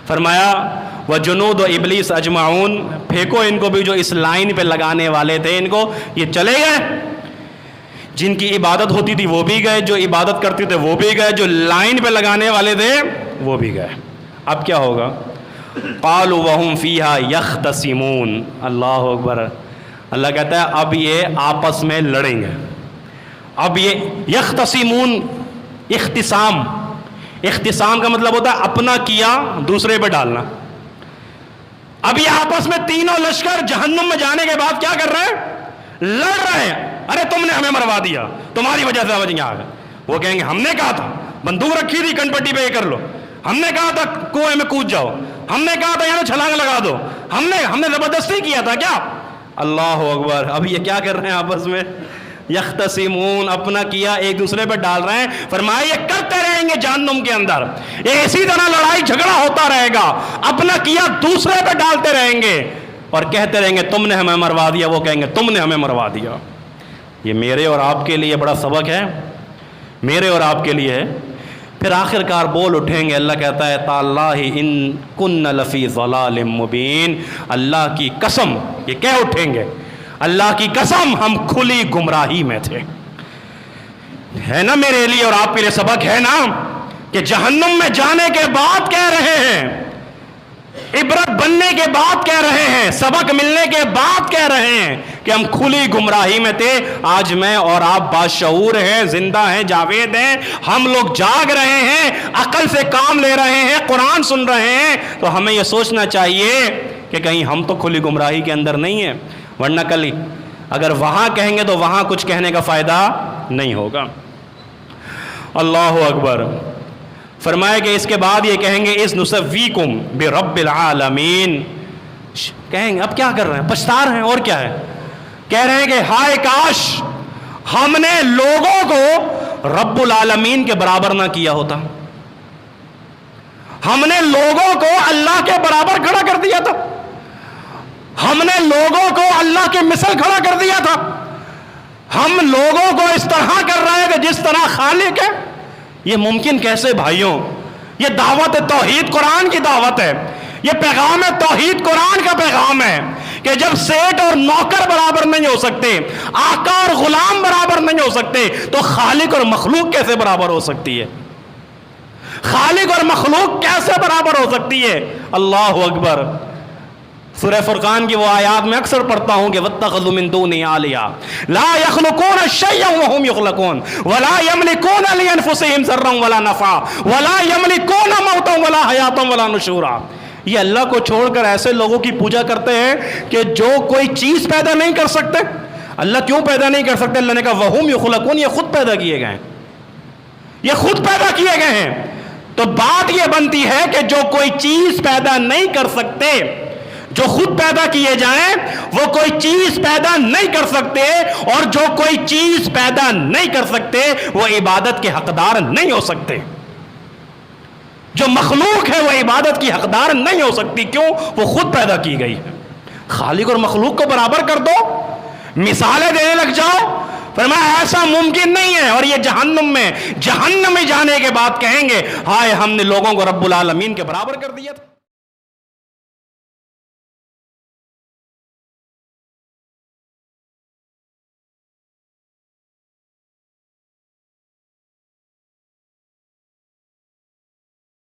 فرمایا وجنود و ابلیس اجمعون، پھینکو ان کو بھی جو اس لائن پہ لگانے والے تھے، ان کو، یہ چلے گئے، جن کی عبادت ہوتی تھی وہ بھی گئے، جو عبادت کرتے تھے وہ بھی گئے، جو لائن پہ لگانے والے تھے وہ بھی گئے۔ اب کیا ہوگا؟ قالوا وهم فیہا یختصمون، اللہ اکبر، اللہ کہتا ہے اب یہ آپس میں لڑیں گے۔ اب یہ یختصمون، اختصام کا مطلب ہوتا ہے اپنا کیا دوسرے پہ ڈالنا۔ اب یہ آپس میں تینوں لشکر جہنم میں جانے کے بعد کیا کر رہے ہیں؟ لڑ رہے ہیں، ارے تم نے ہمیں مروا دیا، تمہاری وجہ سے آج یہاں آ گئے۔ وہ کہیں گے ہم نے کہا تھا، بندوق رکھی تھی کن پٹی پہ یہ کر لو، ہم نے کہا تھا کنویں میں کود جاؤ، ہم نے کہا تھا یہاں چھلانگ لگا دو، ہم نے زبردستی کیا تھا کیا؟ اللہ اکبر، اب یہ کیا کر رہے ہیں آپس میں؟ یختصمون، اپنا کیا ایک دوسرے پہ ڈال رہے ہیں۔ فرمایا یہ کرتے رہیں گے جہنم کے اندر، یہ اسی طرح لڑائی جھگڑا ہوتا رہے گا، اپنا کیا دوسرے پہ ڈالتے رہیں گے اور کہتے رہیں گے تم نے ہمیں مروا دیا، وہ کہیں گے تم نے ہمیں مروا دیا۔ یہ میرے اور آپ کے لیے بڑا سبق ہے، میرے اور آپ کے لیے ہے۔ پھر آخر کار بول اٹھیں گے، اللہ کہتا ہے تاللہ ان کن لفی ضلال مبین، اللہ کی قسم، یہ کہہ اٹھیں گے اللہ کی قسم ہم کھلی گمراہی میں تھے۔ ہے نا میرے لیے اور آپ کے لیے سبق ہے نا، کہ جہنم میں جانے کے بعد کہہ رہے ہیں، عبرت بننے کے بعد کہہ رہے ہیں، سبق ملنے کے بعد کہہ رہے ہیں کہ ہم کھلی گمراہی میں تھے۔ آج میں اور آپ باشعور ہیں، زندہ ہیں، جاوید ہیں، ہم لوگ جاگ رہے ہیں، عقل سے کام لے رہے ہیں، قرآن سن رہے ہیں، تو ہمیں یہ سوچنا چاہیے کہ کہیں ہم تو کھلی گمراہی کے اندر نہیں ہیں، ورنہ کل اگر وہاں کہیں گے تو وہاں کچھ کہنے کا فائدہ نہیں ہوگا۔ اللہ اکبر۔ فرمایا کہ اس کے بعد یہ کہیں گے اذ نسویکم برب العالمین، کہیں گے اب کیا کر رہے ہیں؟ پچھتا رہے ہیں، اور کیا ہے؟ کہہ رہے ہیں کہ ہائے کاش ہم نے لوگوں کو رب العالمین کے برابر نہ کیا ہوتا، ہم نے لوگوں کو اللہ کے برابر کھڑا کر دیا تھا، ہم نے لوگوں کو اللہ کی مثل کھڑا کر دیا تھا، ہم لوگوں کو اس طرح کر رہے ہیں کہ جس طرح خالق ہے۔ یہ ممکن کیسے بھائیوں؟ یہ دعوت توحید قرآن کی دعوت ہے، یہ پیغام توحید قرآن کا پیغام ہے کہ جب سیٹ اور نوکر برابر نہیں ہو سکتے، آقا اور غلام برابر نہیں ہو سکتے، تو خالق اور مخلوق کیسے برابر ہو سکتی ہے؟ خالق اور مخلوق کیسے برابر ہو سکتی ہے؟ اللہ اکبر۔ سورہ فرقان کی وہ آیات میں اکثر پڑھتا ہوں کہ واتخذوا من دونہ آلیہٰ لا یخلقون شیئا وہم یخلقون ولا یملکون لانفسہم ضرا ولا نفعا ولا یملکون موتا ولا حیاتا ولا نشورا۔ یہ اللہ کو چھوڑ کر ایسے لوگوں کی پوجا کرتے ہیں کہ جو کوئی چیز پیدا نہیں کر سکتے۔ اللہ کیوں پیدا نہیں کر سکتے؟ اللہ نے کہا وہم یخلقون، یہ خود پیدا کیے گئے ہیں، یہ خود پیدا کیے گئے ہیں۔ تو بات یہ بنتی ہے کہ جو کوئی چیز پیدا نہیں کر سکتے، جو خود پیدا کیے جائیں وہ کوئی چیز پیدا نہیں کر سکتے، اور جو کوئی چیز پیدا نہیں کر سکتے وہ عبادت کے حقدار نہیں ہو سکتے۔ جو مخلوق ہے وہ عبادت کی حقدار نہیں ہو سکتی، کیوں؟ وہ خود پیدا کی گئی ہے۔ خالق اور مخلوق کو برابر کر دو، مثالیں دینے لگ جاؤ، فرمایا ایسا ممکن نہیں ہے۔ اور یہ جہنم میں جانے کے بعد کہیں گے ہائے ہم نے لوگوں کو رب العالمین کے برابر کر دیا تھا۔